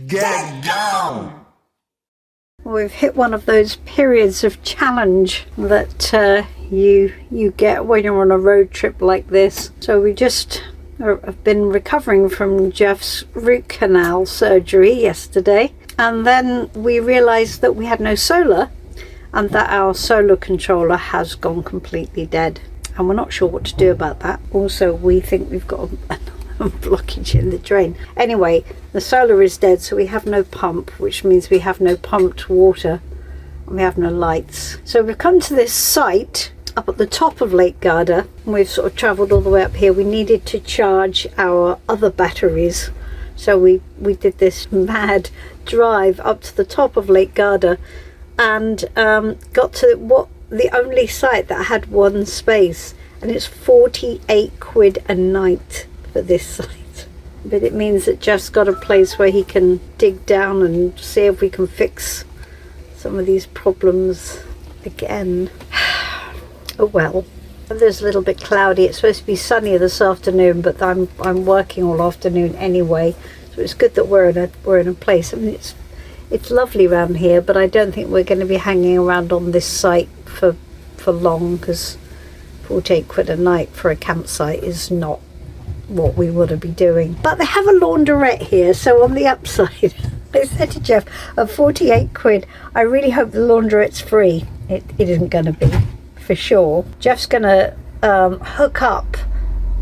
Get down! We've hit one of those periods of challenge that you get when you're on a road trip like this. So we just have been recovering from Geoff's root canal surgery yesterday, and then we realised that we had no solar and that our solar controller has gone completely dead, and we're not sure what to do about that. Also, we think we've got a blockage in the drain. Anyway, the solar is dead, so we have no pump, which means we have no pumped water and we have no lights. So we've come to this site up at the top of Lake Garda, and we've sort of travelled all the way up here. We needed to charge our other batteries, so we did this mad drive up to the top of Lake Garda and got to the only site that had one space, and it's 48 quid a night for this site. But it means that Geoff's got a place where he can dig down and see if we can fix some of these problems again. Oh well. There's a little bit cloudy. It's supposed to be sunnier this afternoon, but I'm working all afternoon anyway, so it's good that we're in a place. I mean, it's lovely around here, but I don't think we're going to be hanging around on this site for long, because 48 quid a night for a campsite is not what we would be doing. But they have a launderette here, so on the upside, I said to Geoff, at 48 quid, I really hope the launderette's free. It isn't going to be, for sure. Geoff's going to hook up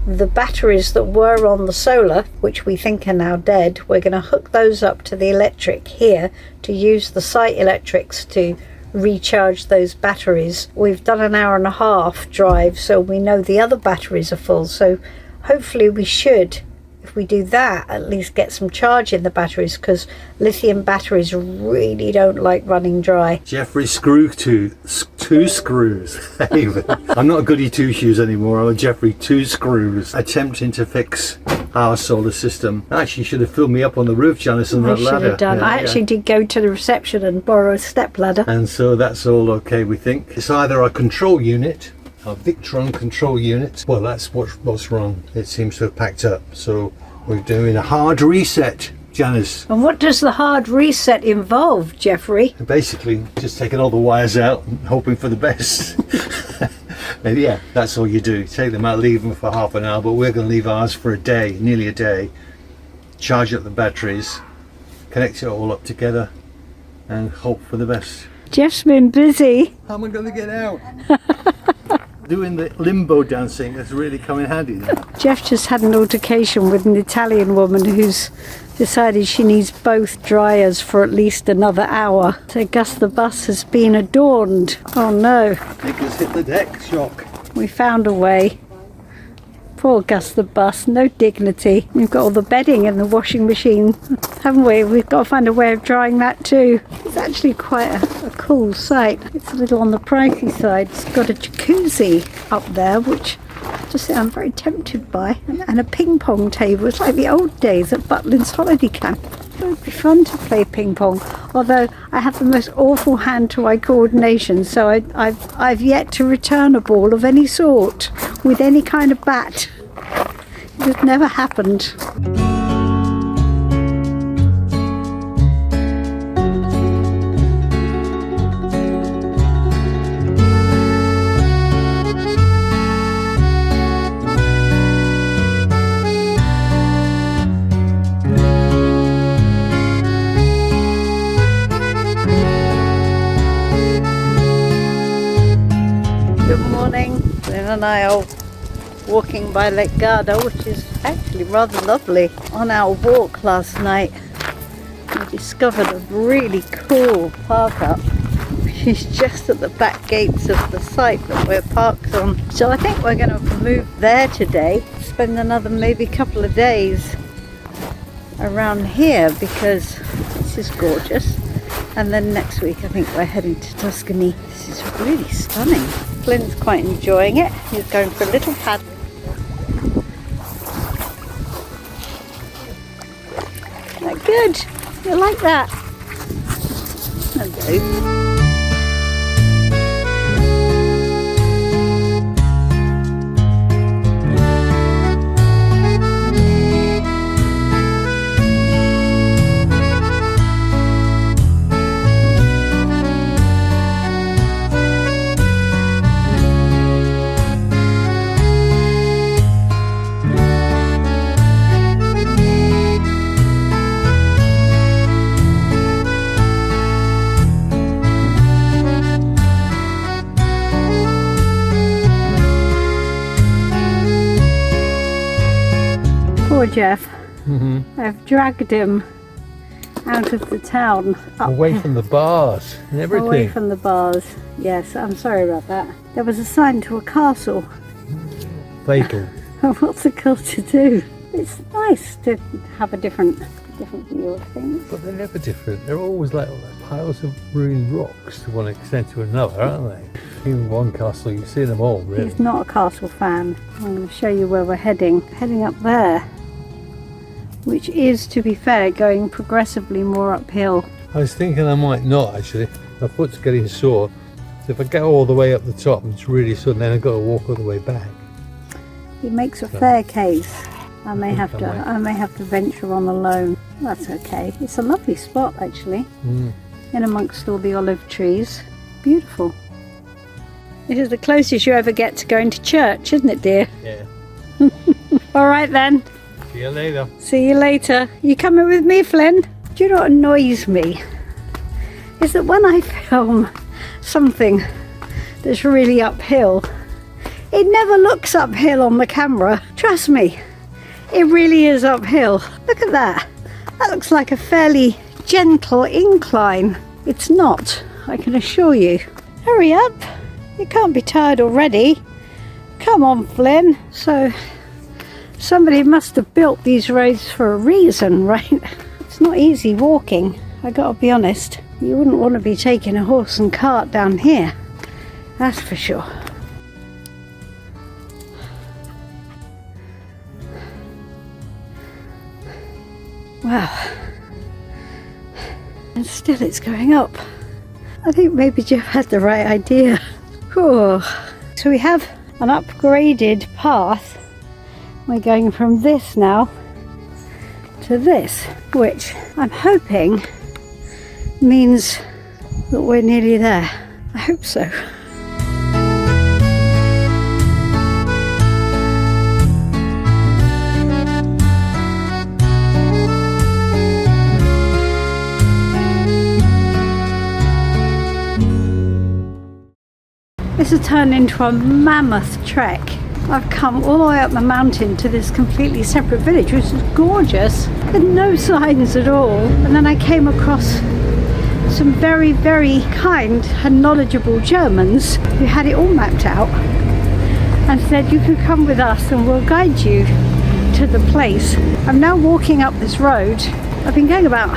the batteries that were on the solar, which we think are now dead. We're going to hook those up to the electric here to use the site electrics to recharge those batteries. We've done an hour and a half drive, so we know the other batteries are full, so hopefully we should, if we do that, at least get some charge in the batteries, because lithium batteries really don't like running dry. Jeffrey two screws. I'm not a goody two shoes anymore. I'm a Jeffrey two screws, attempting to fix our solar system. Actually, should have filled me up on the roof, Janis, on that ladder. Should have done. Yeah, I actually did go to the reception and borrow a step ladder. And so that's all okay, we think. It's either our control unit, our Victron control unit. Well, that's what's wrong. It seems to have packed up. So we're doing a hard reset, Janis. And what does the hard reset involve, Jeffrey? Basically, just taking all the wires out and hoping for the best. And yeah, that's all you do. Take them out, leave them for half an hour, but we're going to leave ours for a day, nearly a day. Charge up the batteries, connect it all up together, and hope for the best. Geoff's been busy. How am I going to get out? Doing the limbo dancing has really come in handy now. Geoff just had an altercation with an Italian woman who's decided she needs both dryers for at least another hour. So Gus the Bus has been adorned. Oh no. Nickers hit the deck, shock. We found a way. Poor Gus the Bus, no dignity. We've got all the bedding in the washing machine, haven't we? We've got to find a way of drying that too. It's actually quite a cool site. It's a little on the pricey side. It's got a jacuzzi up there, which I'm very tempted by, and a ping pong table. It's like the old days at Butlins holiday camp. It would be fun to play ping pong, although I have the most awful hand-to-eye coordination, so I've yet to return a ball of any sort with any kind of bat. It has never happened. Good morning. Flynn and I are walking by Lake Garda, which is actually rather lovely. On our walk last night, we discovered a really cool park up, which is just at the back gates of the site that we're parked on. So I think we're going to move there today, spend another maybe couple of days around here because this is gorgeous. And then next week I think we're heading to Tuscany. This is really stunning. Flynn's quite enjoying it. He's going for a little paddle. Good. You like that? Hello. poor Geoff. I've dragged him out of the town. Away from the bars and everything. Away from the bars. Yes, I'm sorry about that. There was a sign to a castle. Fatal. What's a girl to do? It's nice to have a different view of things. But they're never different. They're always like piles of ruined rocks to one extent to another, aren't they? In one castle, you see them all, really. He's not a castle fan. I'm going to show you where we're heading. Heading up there, which is, to be fair, going progressively more uphill. I was thinking I might not, actually. My foot's getting sore. So if I get all the way up the top and it's really sore, then I've got to walk all the way back. It makes a fair case. I may have to venture on alone. That's okay. It's a lovely spot, actually. In amongst all the olive trees. Beautiful. It is the closest you ever get to going to church, isn't it, dear? Yeah. All right then. See you later. See you later. You coming with me, Flynn? Do you know what annoys me? Is that when I film something that's really uphill, it never looks uphill on the camera. Trust me, it really is uphill. Look at that. That looks like a fairly gentle incline. It's not, I can assure you. Hurry up. You can't be tired already. Come on, Flynn. So, somebody must have built these roads for a reason, right? It's not easy walking, I gotta be honest. You wouldn't want to be taking a horse and cart down here. That's for sure. Wow. And still it's going up. I think maybe Geoff had the right idea. Whew. So we have an upgraded path. We're going from this now to this, which I'm hoping means that we're nearly there. I hope so. This has turned into a mammoth trek. I've come all the way up the mountain to this completely separate village, which is gorgeous, with no signs at all. And then I came across some very, very kind and knowledgeable Germans who had it all mapped out and said, you can come with us and we'll guide you to the place. I'm now walking up this road. I've been going about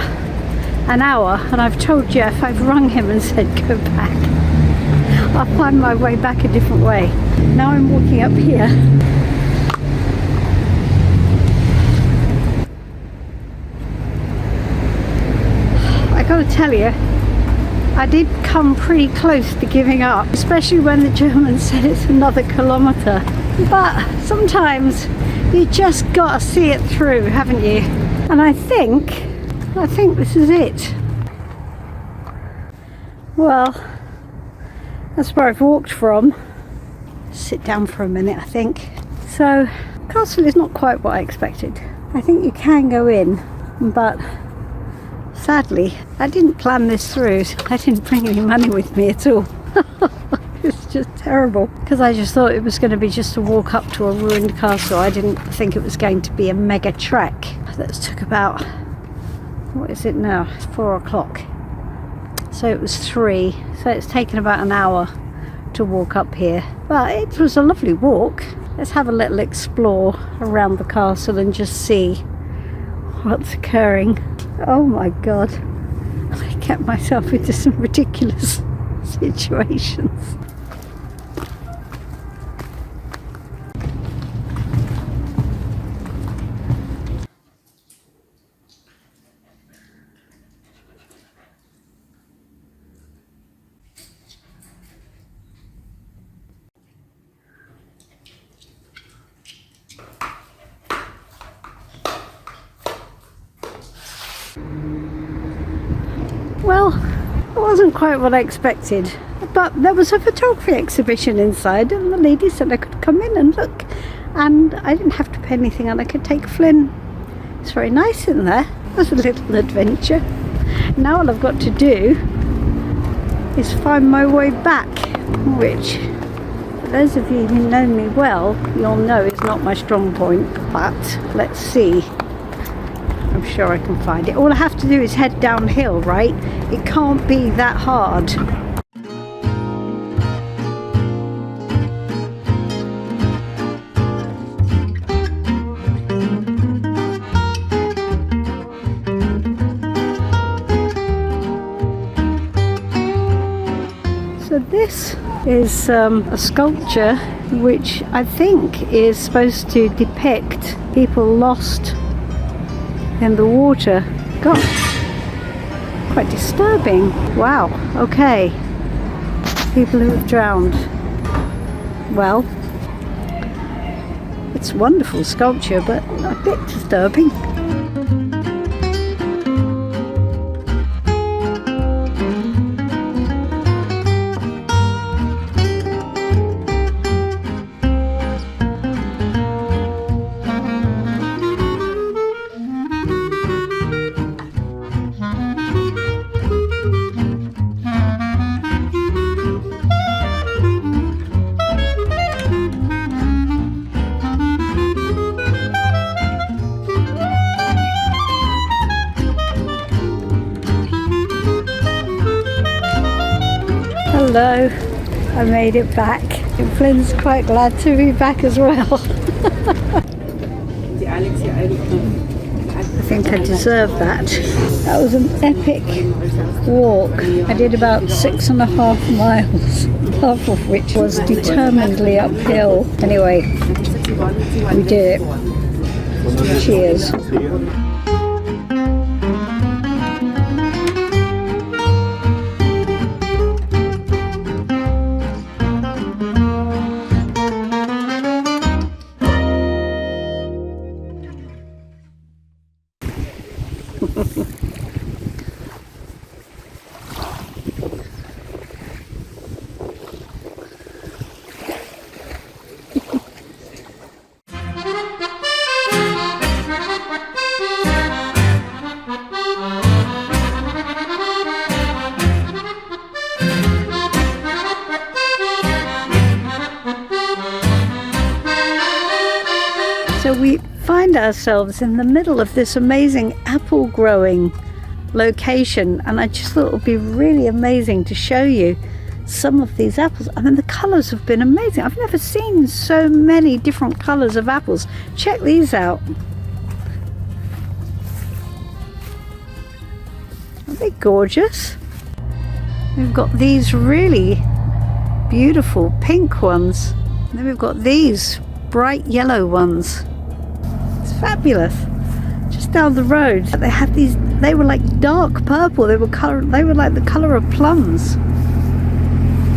an hour and I've told Geoff, I've rung him and said, go back. I'll find my way back a different way. Now I'm walking up here. I gotta tell you, I did come pretty close to giving up, especially when the Germans said it's another kilometre. But sometimes you just gotta see it through, haven't you? And I think this is it. Well, that's where I've walked from. Sit down for a minute, I think. So, castle is not quite what I expected. I think you can go in, but sadly, I didn't plan this through. I didn't bring any money with me at all. It's just terrible. Because I just thought it was going to be just a walk up to a ruined castle. I didn't think it was going to be a mega trek. That took about, what is it now? It's 4 o'clock. So it was 3, so it's taken about an hour to walk up here. But it was a lovely walk. Let's have a little explore around the castle and just see what's occurring. Oh my god, I get myself into some ridiculous situations. Well, it wasn't quite what I expected, but there was a photography exhibition inside and the lady said I could come in and look, and I didn't have to pay anything and I could take Flynn. It's very nice in there. It was a little adventure. Now all I've got to do is find my way back, which For those of you who know me well, you'll know it's not my strong point, but let's see. I'm sure I can find it. All I have to do is head downhill, right? It can't be that hard. So this is a sculpture which I think is supposed to depict people lost in the water. Gosh, quite disturbing. Wow, okay. People who have drowned. Well, it's a wonderful sculpture, but a bit disturbing. Hello, I made it back. And Flynn's quite glad to be back as well. I think I deserve that. That was an epic walk. I did about 6.5 miles, half of which was determinedly uphill. Anyway, we did it. Cheers. So we find ourselves in the middle of this amazing apple growing location, and I just thought it would be really amazing to show you some of these apples. I mean, the colours have been amazing. I've never seen so many different colours of apples. Check these out. Aren't they gorgeous? We've got these really beautiful pink ones. And then we've got these bright yellow ones. It's fabulous. Just down the road, they had these. They were like dark purple. They were like the colour of plums.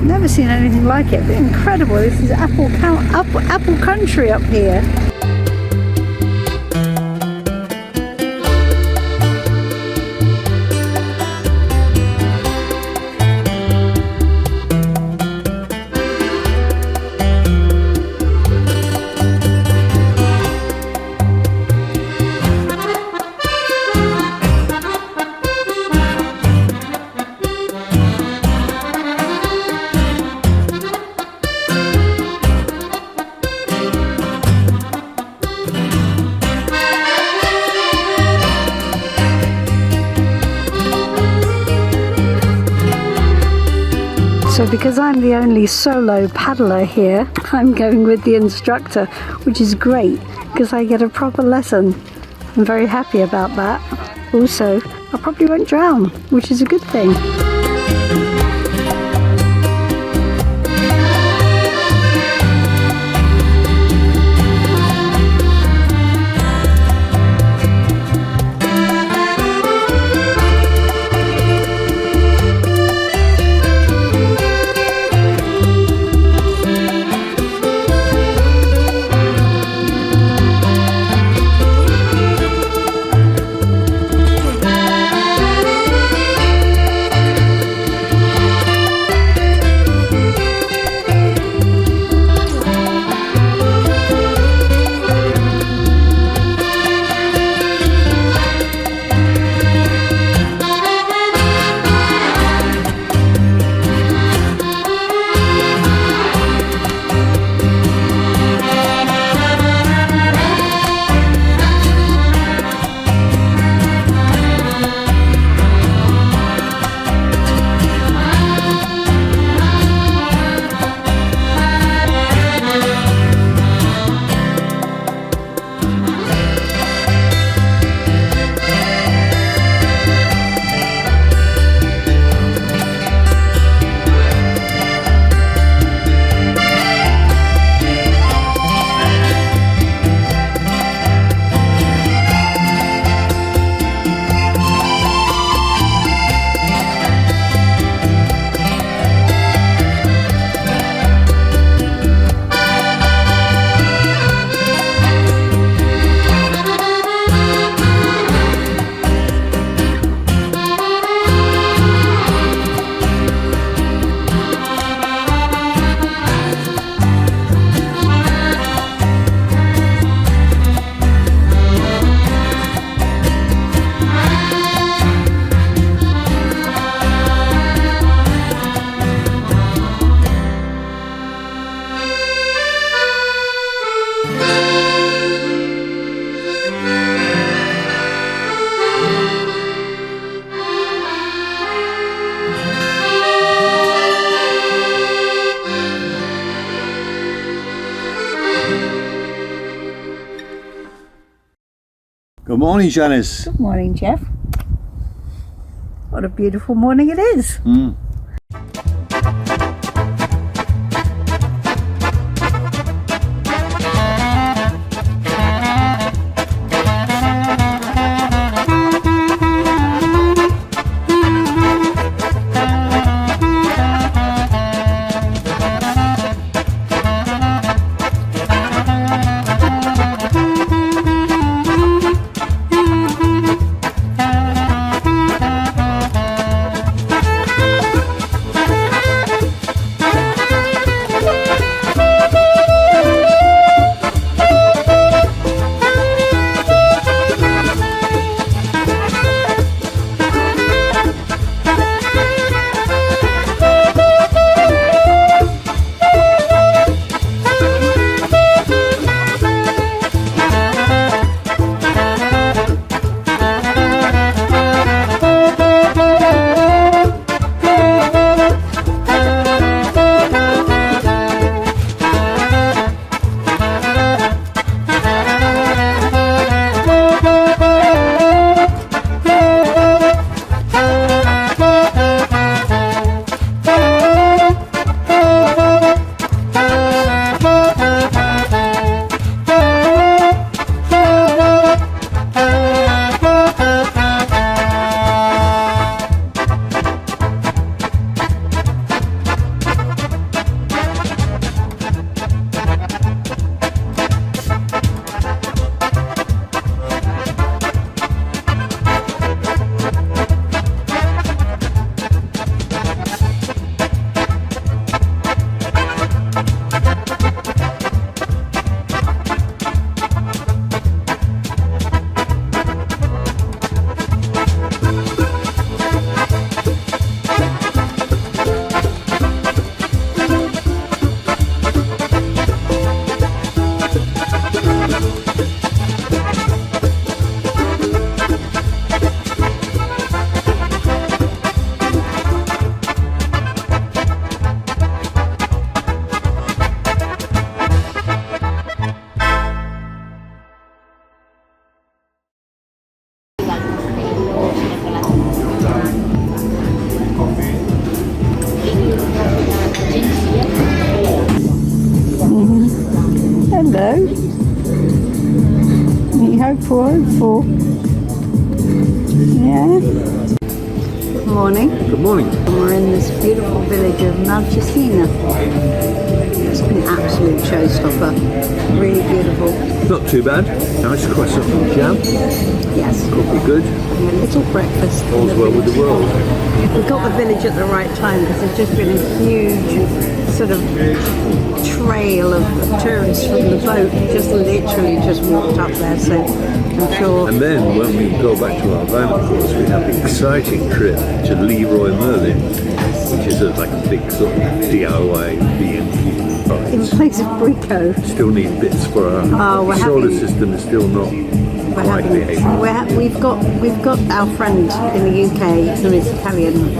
Never seen anything like it. But incredible. This is apple country up here. So because I'm the only solo paddler here, I'm going with the instructor, which is great because I get a proper lesson. I'm very happy about that. Also, I probably won't drown, which is a good thing. Good morning, Janis. Good morning, Geoff. What a beautiful morning it is. Hello. Ni hopeful. Yeah. Good morning. Good morning. We're in this beautiful village of Andalucia. It's an absolute showstopper. Really beautiful. Not too bad. Nice croissant and jam. Yes. Coffee good. And a little breakfast. All's well with the world. We got the village at the right time because there's just been a huge sort of trail of tourists from the boat. Just literally just walked up there, so I'm sure. And then when we go back to our van, of course, we have the exciting trip to Leroy Merlin, which is like a big sort of DIY B&Q. In place of Brico. Still need bits for our solar system is still not quite behaving. We've got our friend in the UK who is Italian,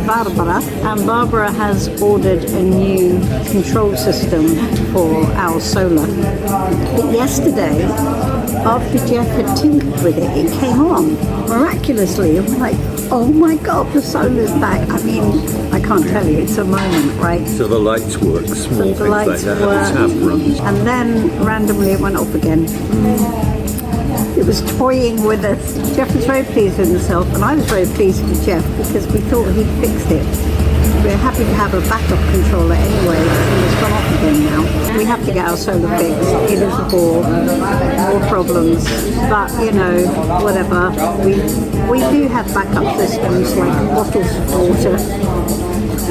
Barbara, and Barbara has ordered a new control system for our solar. But yesterday, after Geoff had tinkered with it, it came on miraculously, and we're like, oh my god, the solar's back. I mean, I can't tell you, it's a moment, right? So the lights work, small things like that, the tap runs. And then randomly it went off again. It was toying with us. Geoff was very pleased with himself, and I was very pleased with Geoff because we thought he'd fixed it. We're happy to have a backup controller anyway, and it's gone off again now. We have to get our solar fixed. It is a bore, more problems, but you know, whatever. We do have backup systems like bottles of water,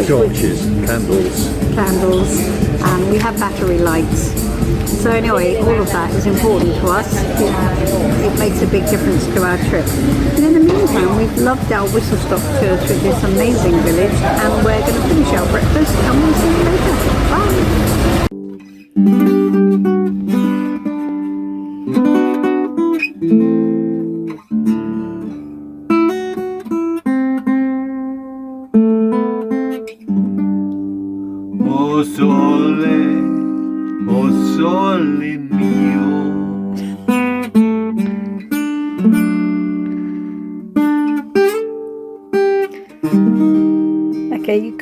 Torches, candles, and we have battery lights. So anyway, all of that is important to us. It makes a big difference to our trip. And in the meantime, we've loved our whistle-stop tour through this amazing village, and we're going to finish our breakfast, and we'll see you later. Bye! Oh sole mio.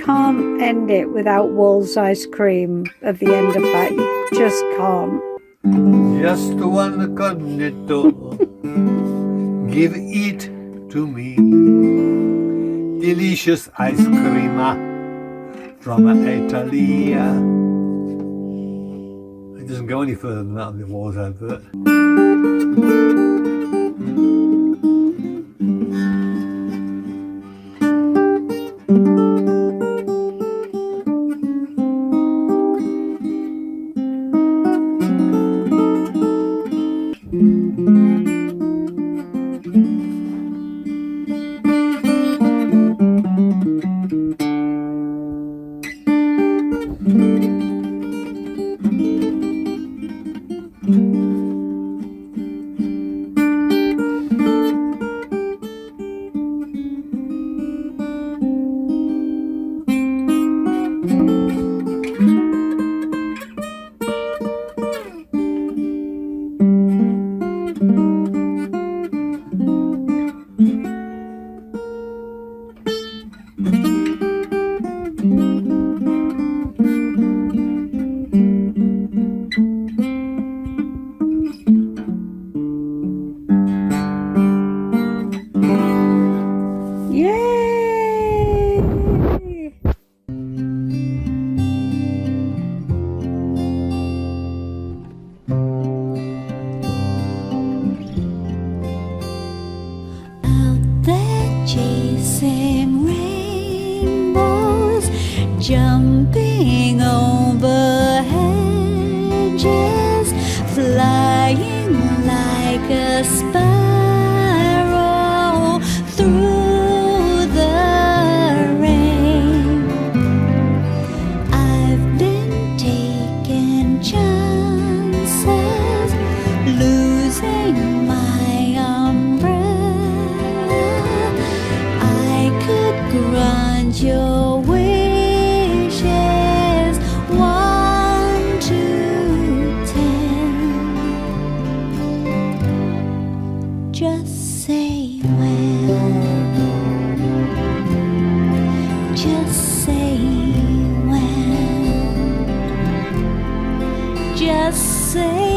can't end it without Wall's ice cream at the end of that. You just can't. Just one cornetto, give it to me. Delicious ice cream from Italy. It doesn't go any further than that on the Wall's advert. Jumping over hedges, flying like a sparrow through the rain. I've been taking chances, losing my umbrella. I could grant your wish. Just say when. Just say when. Just say